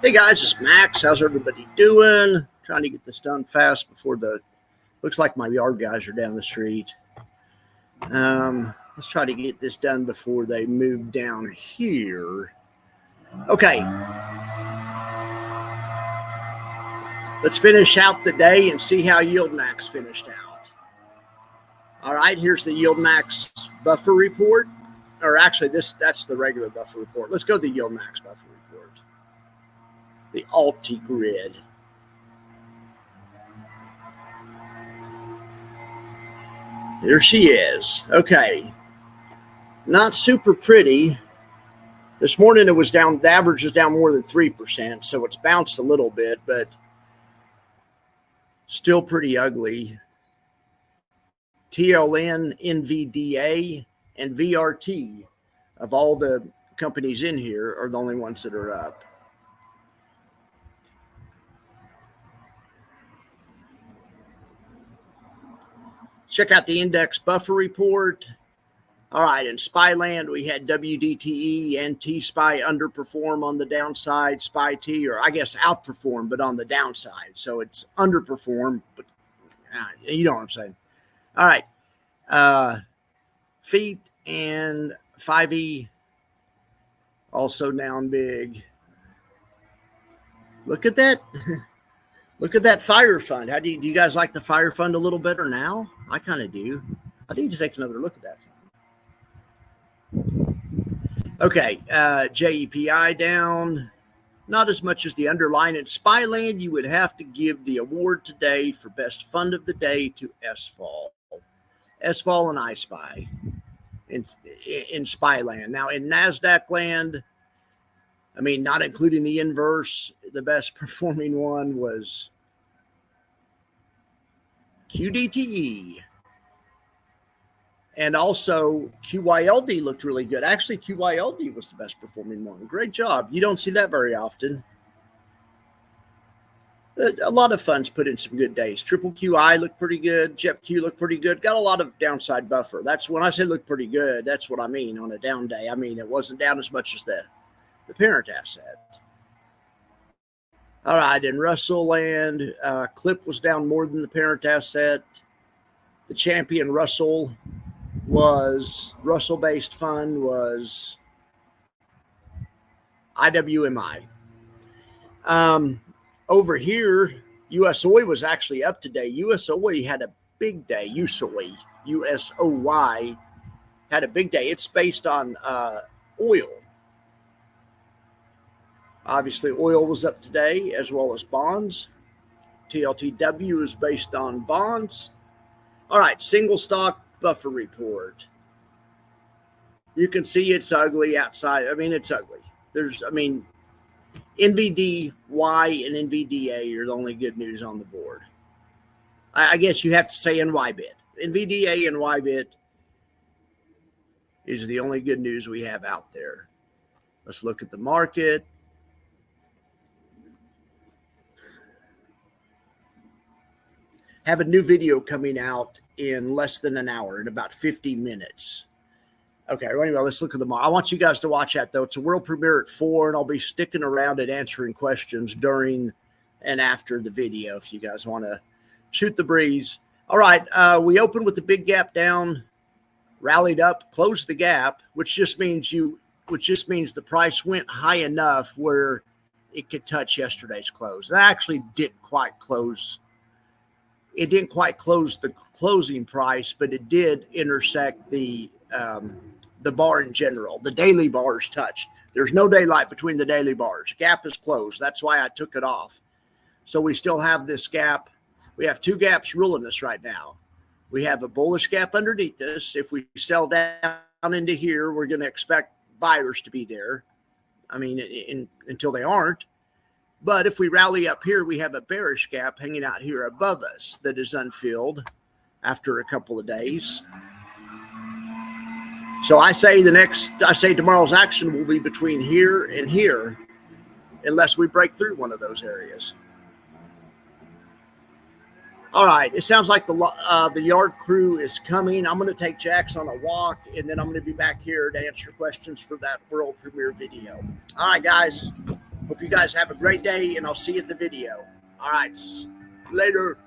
Hey guys, it's Max. How's everybody doing? Trying to get this done fast before looks like my yard guys are down the street. Let's try to get this done before they move down here. Okay. Let's finish out the day and see how YieldMax finished out. All right, here's the YieldMax buffer report. Or actually, that's the regular buffer report. Let's go to the YieldMax buffer report. The Alti-Grid. There she is. Okay. Not super pretty. This morning it was down, the average is down more than 3%, so it's bounced a little bit, but still pretty ugly. TLN, NVDA, and VRT of all the companies in here are the only ones that are up. Check out the index buffer report. All right, in SPY-land, we had WDTE and T-SPY underperform on the downside. SPY-T, or I guess outperform, but on the downside. So it's underperform, but you know what I'm saying. All right. Feet and 5E also down big. Look at that. Look at that fire fund. Do you guys like the fire fund a little better now? I kind of do. I need to take another look at that. Okay, JEPI down. Not as much as the underlying. In SPY-land, you would have to give the award today for best fund of the day to SVOL. SVOL and iSpy in SPY-land. Now, in NASDAQ land, I mean, not including the inverse, the best performing one was QDTE. And also QYLD looked really good. Actually, QYLD was the best performing one. Great job. You don't see that very often. A lot of funds put in some good days. Triple QI looked pretty good. JEPQ looked pretty good. Got a lot of downside buffer. That's when I say look pretty good. That's what I mean on a down day. I mean, it wasn't down as much as the parent asset. All right, in Russell land, Clip was down more than the parent asset. The champion Russell-based fund was IWMI. Over here, USOY was actually up today. USOY had a big day. USOY had a big day. It's based on oil. Obviously, oil was up today as well as bonds. TLTW is based on bonds. All right, single stock buffer report. You can see it's ugly outside. I mean, it's ugly. NVDY and NVDA are the only good news on the board. I guess you have to say NYBIT. NVDA and YBIT is the only good news we have out there. Let's look at the market. Have a new video coming out in less than an hour, in about 50 minutes. Okay, well, anyway, let's look at the market. I want you guys to watch that, though. It's a world premiere at 4, and I'll be sticking around and answering questions during and after the video if you guys want to shoot the breeze. All right, we opened with the big gap down, rallied up, closed the gap, which just means the price went high enough where it could touch yesterday's close. It actually didn't quite close. It didn't quite close the closing price, but it did intersect the bar in general. The daily bars touched. There's no daylight between the daily bars. Gap is closed. That's why I took it off. So we still have this gap. We have two gaps ruling us right now. We have a bullish gap underneath this. If we sell down into here, we're going to expect buyers to be there. I mean, until they aren't. But if we rally up here, we have a bearish gap hanging out here above us that is unfilled after a couple of days. So I say tomorrow's action will be between here and here, unless we break through one of those areas. All right, it sounds like the yard crew is coming. I'm going to take Jax on a walk, and then I'm going to be back here to answer questions for that world premiere video. All right, guys. Hope you guys have a great day, and I'll see you at the video. All right. Later.